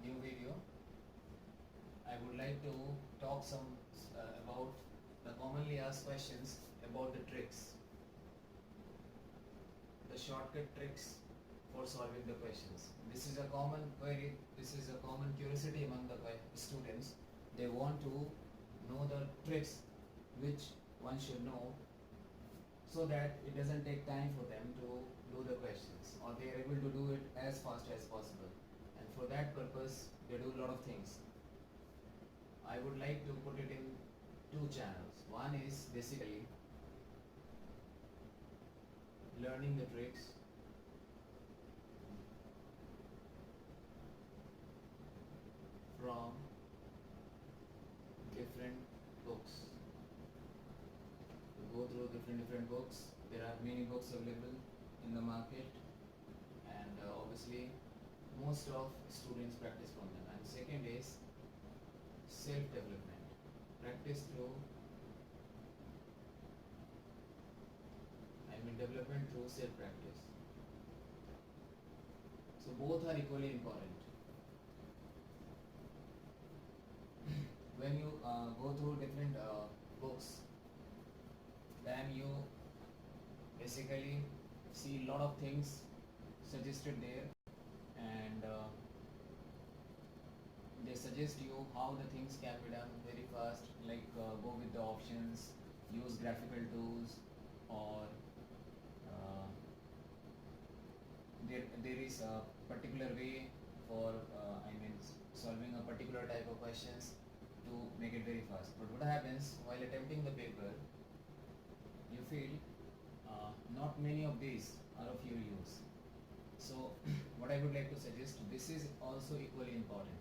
new video. I would like to talk about the commonly asked questions about the tricks, the shortcut tricks for solving the questions. This is a common query, this is a common curiosity among the students. They want to know the tricks which one should know so that it doesn't take time for them to do the questions, or they are able to do it as fast as possible. And for that purpose, they do a lot of things. I would like to put it in two channels. One is basically learning the tricks from different books. You go through different books. There are many books available in the market, and obviously most of students practice from them. And second is self-development. Practice through, development through self-practice. So both are equally important. When you go through different books, then you basically see a lot of things suggested there, and they suggest you how the things can be done very fast, like go with the options, use graphical tools, or there is a particular way for solving a particular type of questions to make it very fast. But what happens while attempting the paper, you feel not many of these are of your use. So what I would like to suggest, this is also equally important.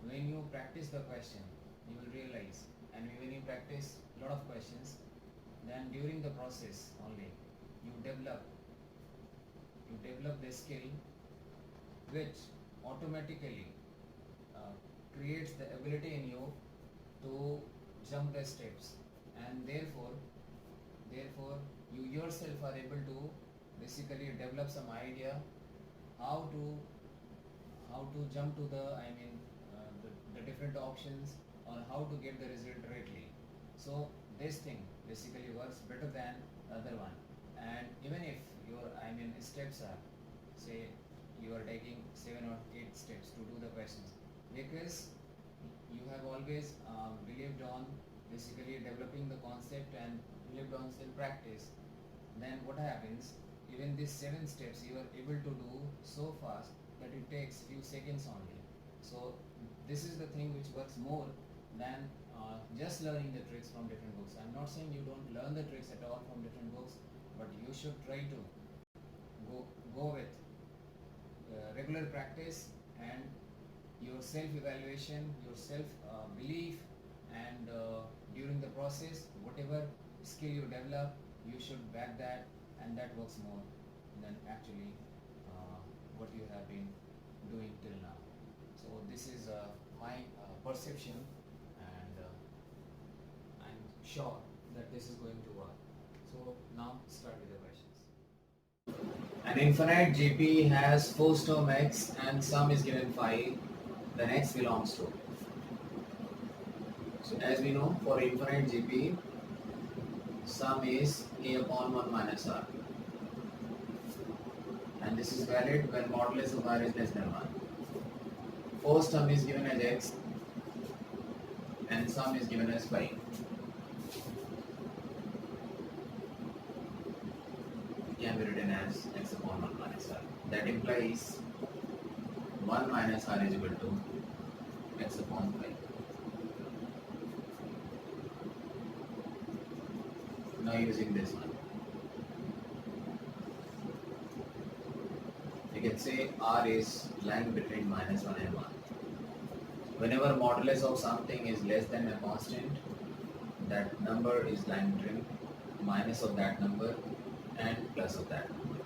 When you practice the question, you will realize, and when you practice a lot of questions, then during the process only you develop the skill which automatically creates the ability in you to jump the steps, and therefore you yourself are able to basically develop some idea how to jump to the different options, or how to get the result directly. So this thing basically works better than the other one. And even if your steps are, say you are taking 7 or 8 steps to do the questions, because you have always believed on basically developing the concept and believed on self practice, then what happens, even these 7 steps you are able to do so fast that it takes few seconds only. So this is the thing which works more than just learning the tricks from different books. I'm not saying you don't learn the tricks at all from different books, but you should try to go with regular practice and your self-evaluation, your self-belief, and during the process, whatever skill you develop, you should back that, and that works more than actually what you have been doing till now. So this is my perception, and I'm sure that this is going to work. So now start with the questions. An infinite GP has 4 storm x and sum is given 5, then x belongs to. So as we know, for infinite GP, sum is a upon 1 minus r, and this is valid when modulus of r is less than 1. First term is given as x and sum is given as 5. Can be written as x upon 1 minus r. That implies 1 minus r is equal to x upon 5. Now using this one, you can say r is lying between minus 1 and 1. Whenever modulus of something is less than a constant, that number is lying between minus of that number and plus of that number.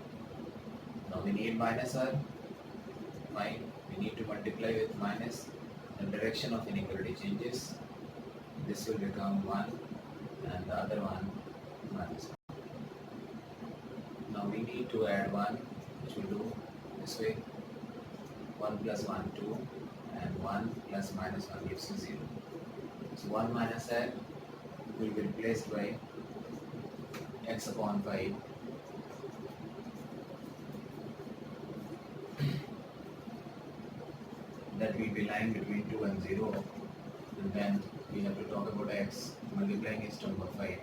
Now we need minus r, fine. We need to multiply with minus. The direction of inequality changes. This will become 1 and the other one minus 1. Now we need to add 1, which we do this way. 1 plus 1, 2, and 1 plus minus 1 gives you 0. So 1 minus that will be replaced by x upon 5 that will be lying between 2 and 0, and then we have to talk about x multiplying each term by 5.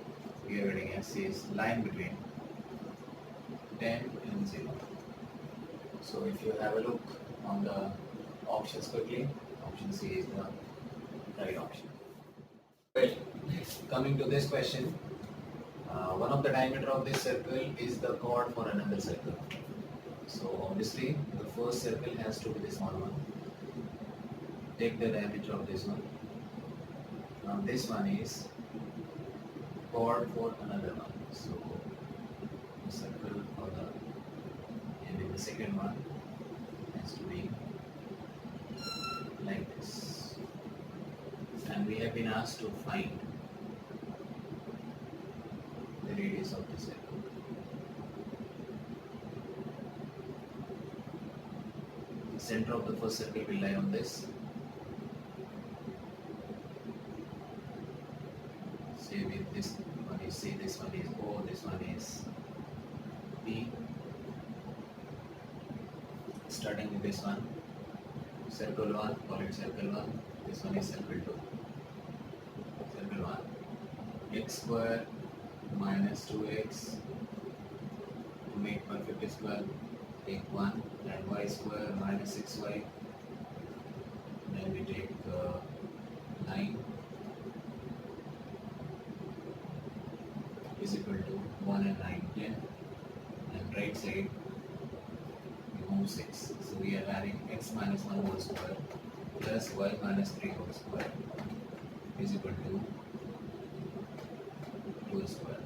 We are getting x is lying between 10 and 0. So if you have a look on the options quickly, option C is the right option. Well, coming to this question, one of the diameter of this circle is the chord for another circle. So obviously the first circle has to be the small one. Take the diameter of this one. Now this one is chord for another one. So the circle for the, and in the second one has to be like this. And we have been asked to find the radius of the circle. The center of the first circle will lie on this. Say with this one is C, this one is O, this one is P. Starting with this one, circle 1, call it circle 1, this one is circle 2. Circle 1, x square minus 2x to make perfect square, take 1, and y square minus 6y, then we take 9 is equal to 1 and 9, 10, and right side we move 6. So we are adding x minus 1 whole square plus y minus 3 whole square is equal to 2 square.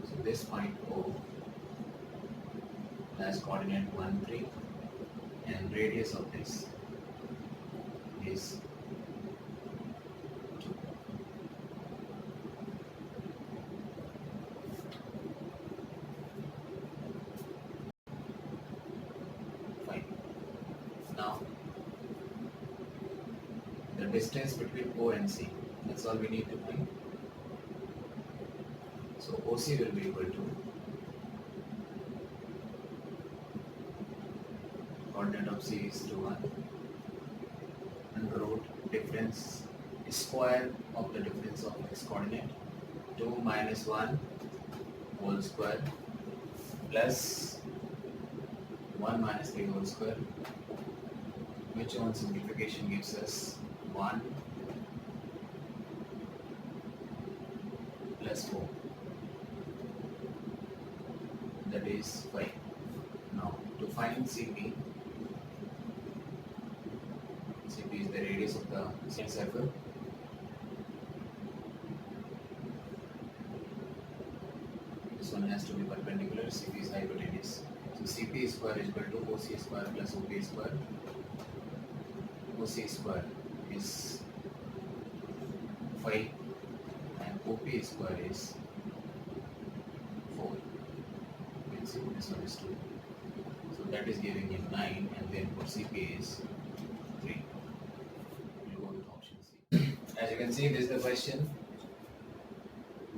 So this point O has coordinate 1, 3, and radius of this is 2. Fine. Now the distance between O and C, that's all we need to find. So OC will be equal to coordinate of C is 2, 1, under root difference square of the difference of x coordinate 2 minus 1 whole square plus 1 minus 3 whole square, which on simplification gives us 1 plus 4, that is 5. Now to find CP, CP is the radius of the same circle. This one has to be perpendicular, CP is hypotenuse. So CP square is equal to OC square plus OP square. OC square is 5 and OP square is 4. You can see this one is 2. So that is giving you 9, and then for CP is 3. We'll go with option C. As you can see, this is the question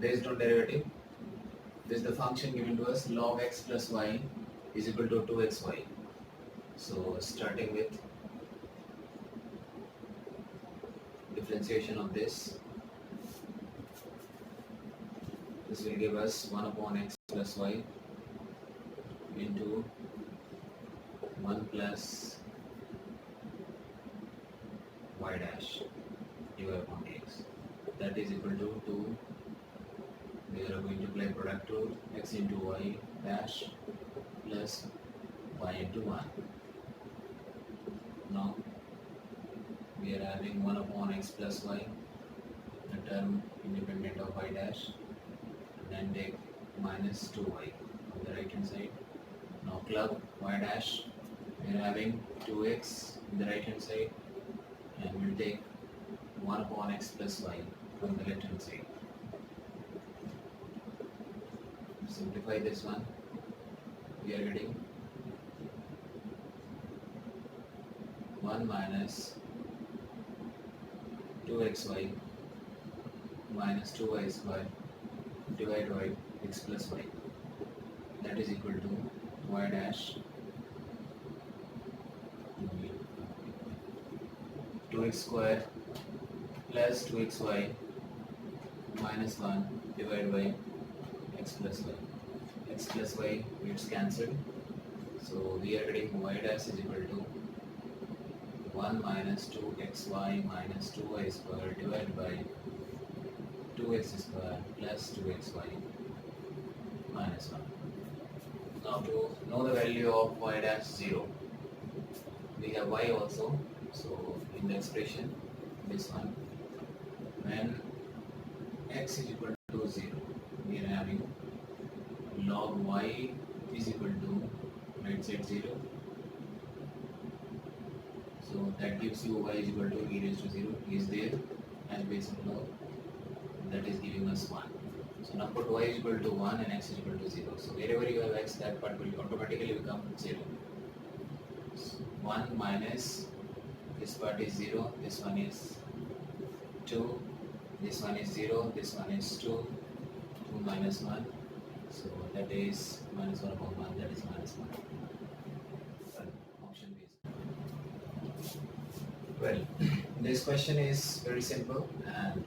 based on derivative. This is the function given to us, log x plus y is equal to 2xy. So starting with differentiation of this will give us 1 upon x plus y into 1 plus y dash dy upon dx. That is equal to 2. We are going to apply product rule, x into y dash plus y into 1. Now we are having 1 upon x plus y, the term independent of y dash, and then take minus 2y on the right hand side. Now club y dash, we are having 2x on the right hand side, and we'll take 1 upon x plus y on the left hand side. Simplify this one, we are getting 1 minus 2xy minus 2y square divided by x plus y, that is equal to y dash 2x square plus 2xy minus 1 divided by x plus y. X plus y gets cancelled, so we are getting y dash is equal to 1 minus 2xy minus 2y square divided by 2x square plus 2xy minus 1. Now to know the value of y dash 0, we have y also, so in the expression this one, when x is equal to 0, we are having log y is equal to right side 0, so that gives you y is equal to e raised to 0 is there as base of log, that is giving us 1. So now put y is equal to 1 and x is equal to 0, so wherever you have x, that part will automatically become 0. So 1 minus this part is 0, this one is 2, this one is 0, this one is 2, 2 minus 1, so that is minus 1 upon 1, that is minus 1. Option B is. Well, this question is very simple and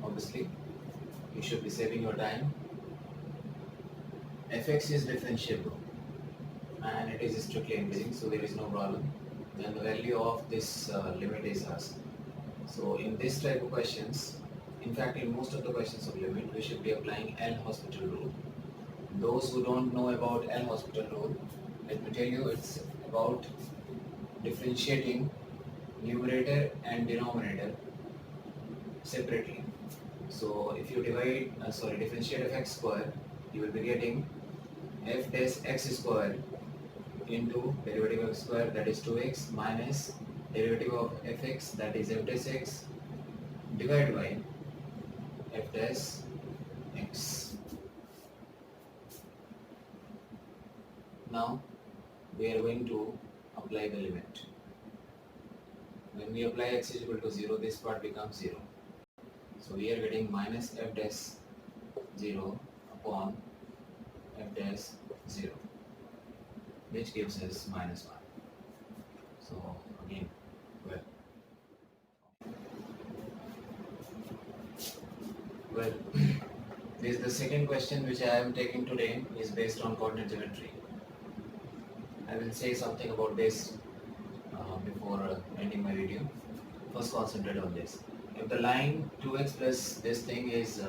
obviously you should be saving your time. fx is differentiable and it is strictly increasing, so there is no problem. Then the value of this limit is asked. So in this type of questions, in fact in most of the questions of limit, we should be applying L'Hospital rule. Those who don't know about L'Hospital rule, let me tell you, it's about differentiating numerator and denominator separately. So if you differentiate fx square, you will be getting f dash x square into derivative of x square, that is 2x, minus derivative of fx, that is f dash x, divided by f dash x. Now we are going to apply the limit. When we apply x is equal to 0, this part becomes 0. So we are getting minus f dash 0 upon f dash 0, which gives us minus 1. So again, well, this is the second question which I am taking today, is based on coordinate geometry. I will say something about this before ending my video. First concentrate on this. If the line 2x plus this thing is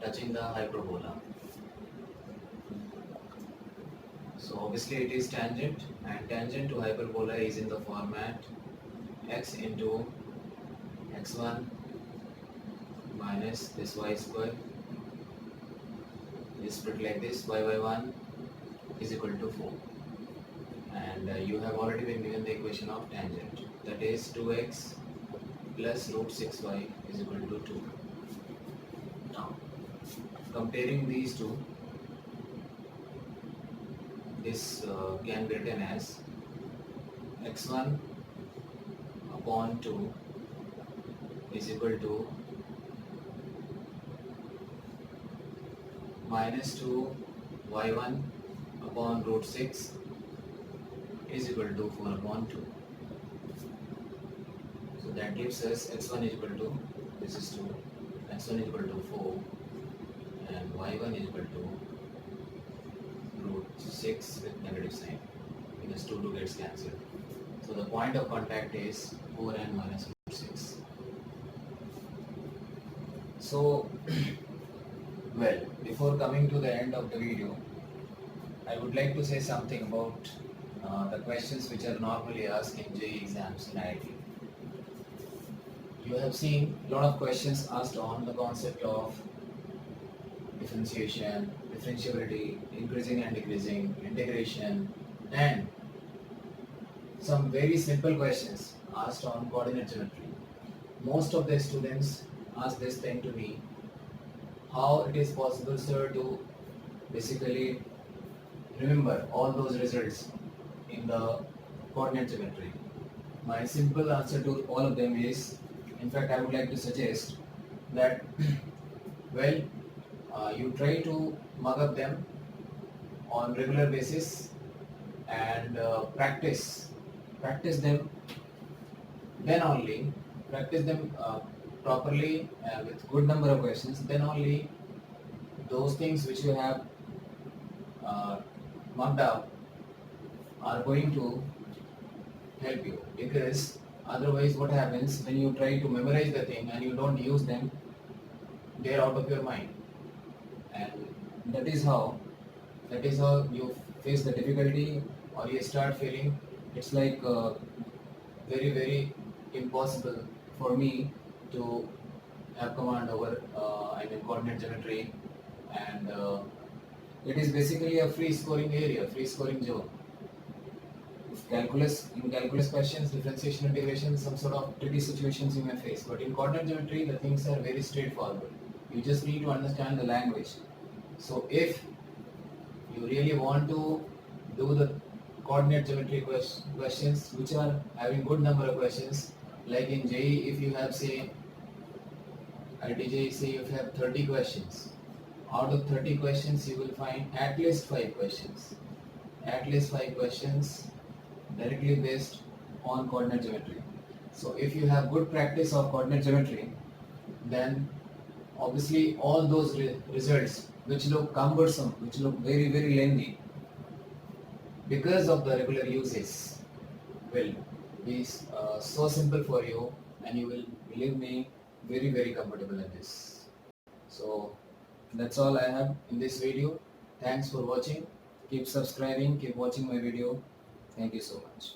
touching the hyperbola, so obviously it is tangent, and tangent to hyperbola is in the format x into x1 minus this y square is split like this, y by 1 is equal to 4, and you have already been given the equation of tangent, that is 2x plus root 6y is equal to 2. Now comparing these two, this can be written as x1 upon 2 is equal to minus 2 y1 upon root 6 is equal to 4 upon 2. So that gives us x1 is equal to, this is 2, x1 is equal to 4 and y1 is equal to root 6 with negative sign, because 2 gets cancelled. So the point of contact is 4 and minus root 6. So well, before coming to the end of the video, I would like to say something about the questions which are normally asked in JEE exams in IIT. You have seen a lot of questions asked on the concept of differentiation, differentiability, increasing and decreasing, integration, and some very simple questions asked on coordinate geometry. Most of the students ask this thing to me, how it is possible, sir, to basically remember all those results in the coordinate geometry. My simple answer to all of them is, in fact, I would like to suggest that well, you try to mug up them on regular basis and practice them, then only practice them properly with good number of questions, then only those things which you have uh, mugged up are going to help you, because otherwise what happens when you try to memorize the thing and you don't use them, they're out of your mind, and that is how you face the difficulty, or you start feeling it's like very very impossible for me to have command over coordinate geometry, and it is basically a free scoring area, free scoring zone. In calculus questions, differentiation, integration, some sort of tricky situations you may face. But in coordinate geometry, the things are very straightforward. You just need to understand the language. So if you really want to do the coordinate geometry questions, which are having good number of questions, like in JEE, if you have say IIT-JEE, say if you have 30 questions, out of 30 questions you will find at least 5 questions. At least 5 questions directly based on coordinate geometry. So if you have good practice of coordinate geometry, then obviously all those results which look cumbersome, which look very very lengthy, because of the regular uses, will be so simple for you, and you will, believe me, very very comfortable in this. So that's all I have in this video. Thanks for watching. Keep subscribing, keep watching my video. Thank you so much.